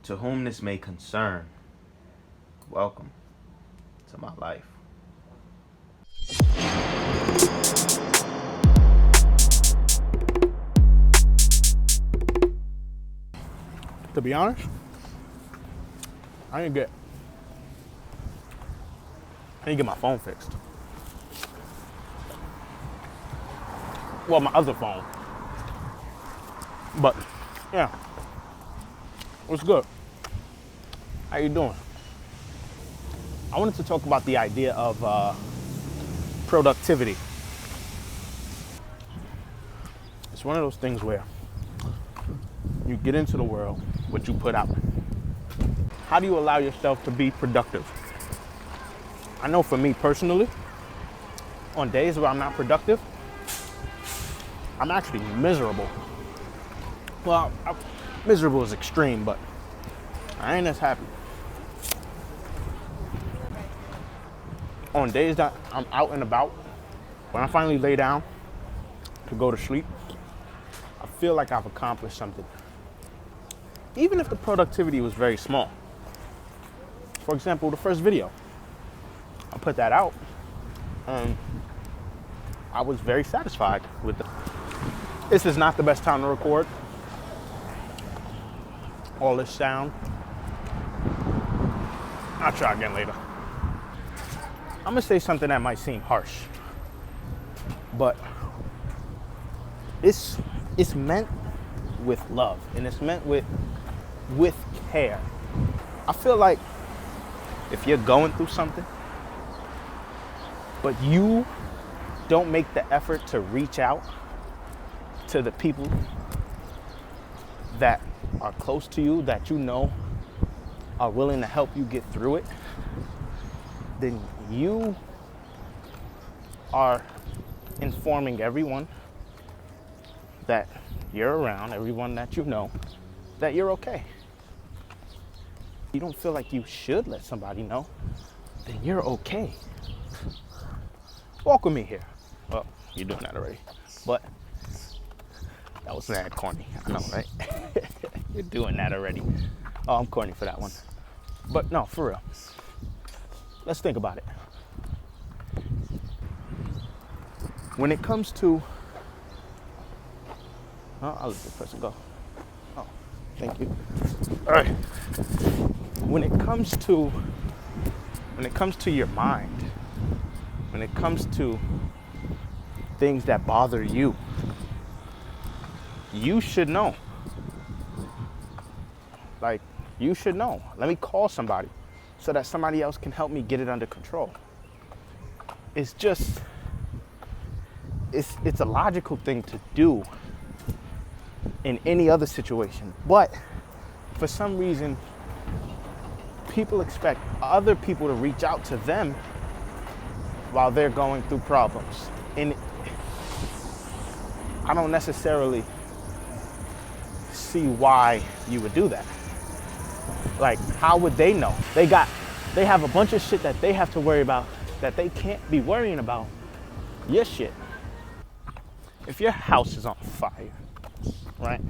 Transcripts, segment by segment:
To whom this may concern, welcome to my life. To be honest, I need to get my phone fixed. Well, my other phone. But yeah, what's good? How you doing? I wanted to talk about the idea of productivity. It's one of those things where you get into the world, what you put out. How do you allow yourself to be productive? I know for me personally, on days where I'm not productive, I'm actually miserable. Well, miserable is extreme, but I ain't as happy. On days that I'm out and about, when I finally lay down to go to sleep, I feel like I've accomplished something. Even if the productivity was very small. For example, the first video, I put that out and I was very satisfied with it. This is not the best time to record. All this sound. I'll try again later. I'm gonna say something that might seem harsh, but it's meant with love and it's meant with care. I feel like if you're going through something, but you don't make the effort to reach out to the people that are close to you, that you know are willing to help you get through it, then you are informing everyone that you're around, everyone that you know, that you're okay. You don't feel like you should let somebody know, then you're okay. Walk with me here. Well, you're doing that already, but that was mad corny. I know, right? You're doing that already. Oh, I'm corny for that one. But no, for real. Let's think about it. When it comes to, I'll let this person go. Oh, thank you. All right. When it comes to your mind, when it comes to things that bother you, you should know. Like, you should know. Let me call somebody so that somebody else can help me get it under control. It's just, it's a logical thing to do in any other situation. But for some reason, people expect other people to reach out to them while they're going through problems. And I don't necessarily see why you would do that. Like, how would they know? They have a bunch of shit that they have to worry about that they can't be worrying about your shit. If your house is on fire, right?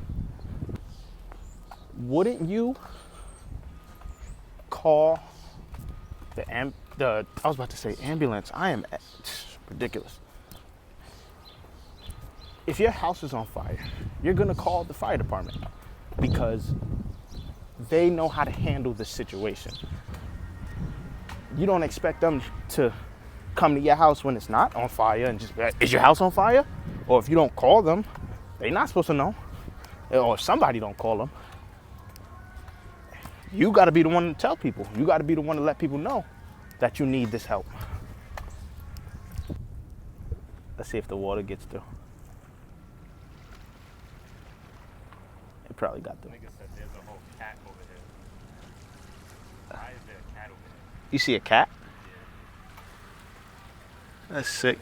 Wouldn't you call I was about to say ambulance. I am ridiculous. If your house is on fire, you're gonna call the fire department because they know how to handle the situation. You don't expect them to come to your house when it's not on fire and just be like, is your house on fire? Or if you don't call them, they're not supposed to know. Or if somebody don't call them, you gotta be the one to tell people. You gotta be the one to let people know that you need this help. Let's see if the water gets through. It probably got through. Nigga said there's a whole cat over there. Why is there a cat over there? You see a cat? Yeah. That's sick.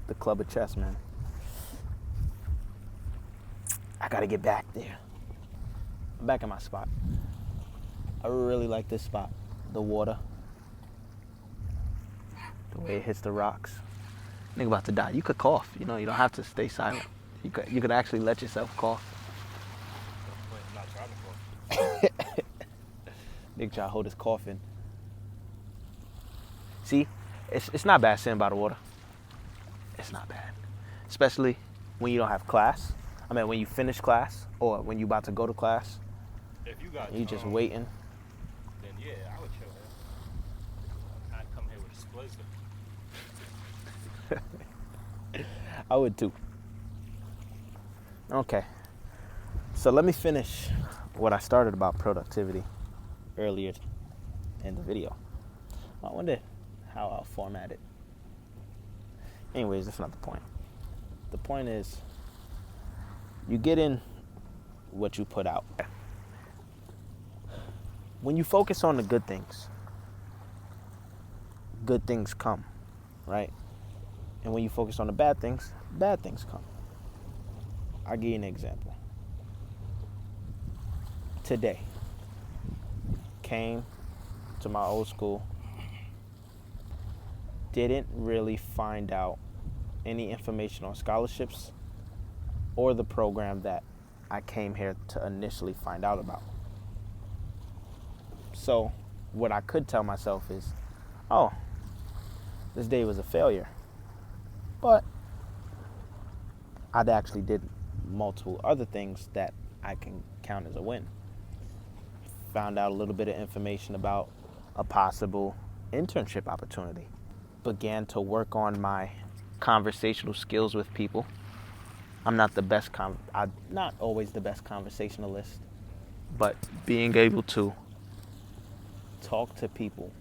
The club of chess, man. I gotta get back there. I'm back in my spot. I really like this spot. The water. The way it hits the rocks. Nigga about to die. You could cough. You know, you don't have to stay silent. You could actually let yourself cough. I'm not trying to cough. Nigga try to hold his cough in. See, it's not bad sitting by the water. It's not bad. Especially when you don't have class. I mean, when you finish class or when you about to go to class. If you got You just waiting. then yeah, I would chill here. I'd come here with a split. I would too. Okay. So let me finish what I started about productivity earlier in the video. I wonder how I'll format it. Anyways, that's not the point. The point is you get in what you put out. When you focus on the good things come, right? And when you focus on the bad things come. I'll give you an example. Today, came to my old school, didn't really find out any information on scholarships or the program that I came here to initially find out about. So what I could tell myself is, oh, this day was a failure. But I'd actually did multiple other things that I can count as a win. Found out a little bit of information about a possible internship opportunity. Began to work on my conversational skills with people. I'm not not always the best conversationalist, but being able to talk to people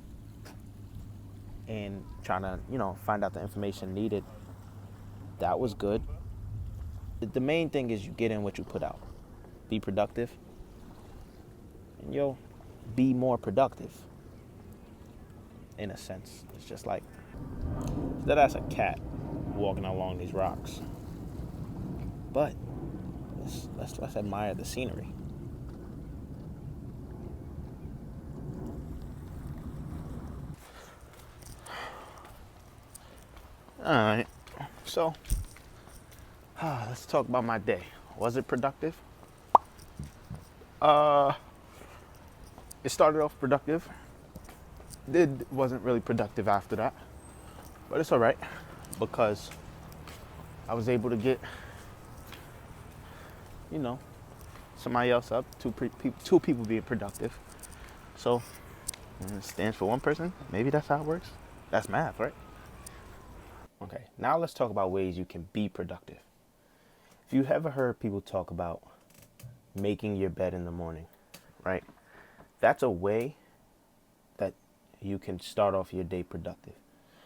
and trying to, find out the information needed, that was good. The main thing is you get in what you put out. Be productive, and you'll be more productive. In a sense, it's just like that's a cat walking along these rocks. But let's admire the scenery. All right, so let's talk about my day. Was it productive? It started off productive. It wasn't really productive after that, but it's all right because I was able to get, somebody else up. Two people being productive. So it stands for one person. Maybe that's how it works. That's math, right? Okay, now let's talk about ways you can be productive. If you ever heard people talk about making your bed in the morning, right? That's a way that you can start off your day productive.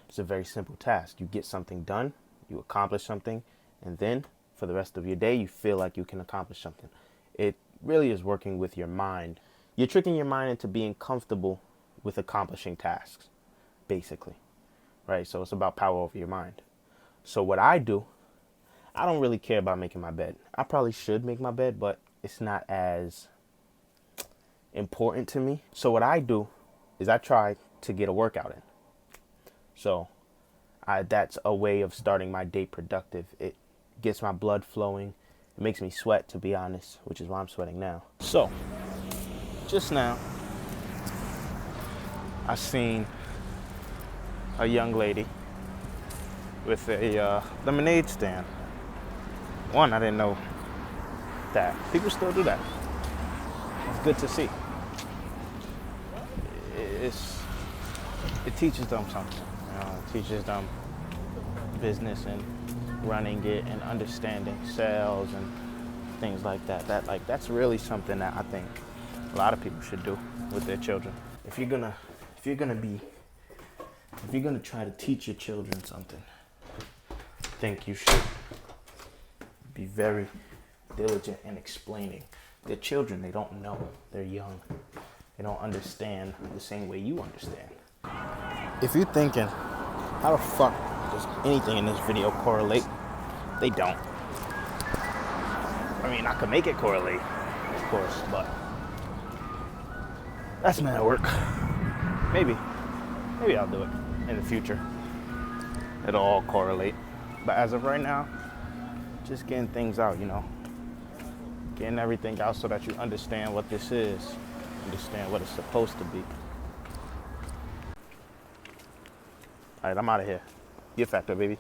It's a very simple task. You get something done, you accomplish something, and then for the rest of your day, you feel like you can accomplish something. It really is working with your mind. You're tricking your mind into being comfortable with accomplishing tasks, basically. Right, so it's about power over your mind. So what I do, I don't really care about making my bed. I probably should make my bed, but it's not as important to me. So what I do is I try to get a workout in. So that's a way of starting my day productive. It gets my blood flowing. It makes me sweat, to be honest, which is why I'm sweating now. So just now, I seen a young lady with a lemonade stand. One, I didn't know that people still do that. It's good to see. It teaches them something. It teaches them business and running it and understanding sales and things like that. That's really something that I think a lot of people should do with their children. If you're gonna try to teach your children something, I think you should be very diligent in explaining. They're children, they don't know, they're young. They don't understand the same way you understand. If you're thinking, how the fuck does anything in this video correlate? They don't. I mean, I could make it correlate, of course, but that's mad work. Maybe I'll do it in the future. it'll all correlate. But as of right now, just getting things out, you know. Getting everything out so that you understand what this is, understand what it's supposed to be. All right, I'm out of here. YitFactor, baby.